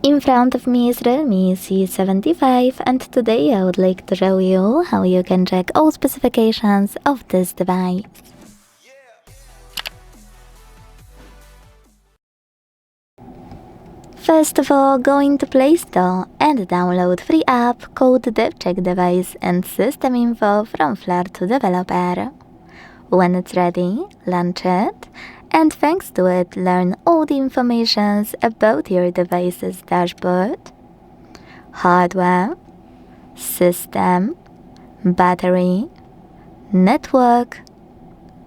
In front of me is REALME C75, and today I would like to show you how you can check all specifications of this device. First of all, go into Play Store and download free app called DevCheckDevice and system info from Flare to developer. When it's ready, launch it, and thanks to it, learn all the information about your device's dashboard, hardware, system, battery, network,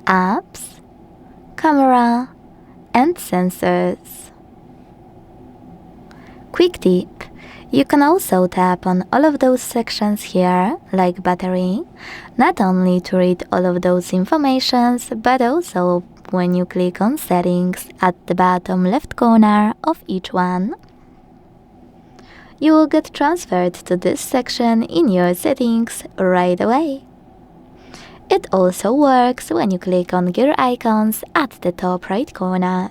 apps, camera, and sensors. Quick tip: you can also tap on all of those sections here, like battery, not only to read all of those informations, but also when you click on settings at the bottom left corner of each one. You will get transferred to this section in your settings right away. It also works when you click on gear icons at the top right corners.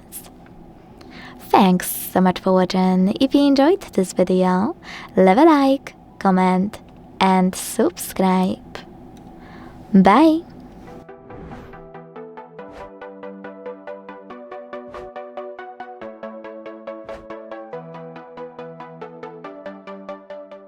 Thanks so much for watching. If you enjoyed this video, leave a like, comment, and subscribe. Bye!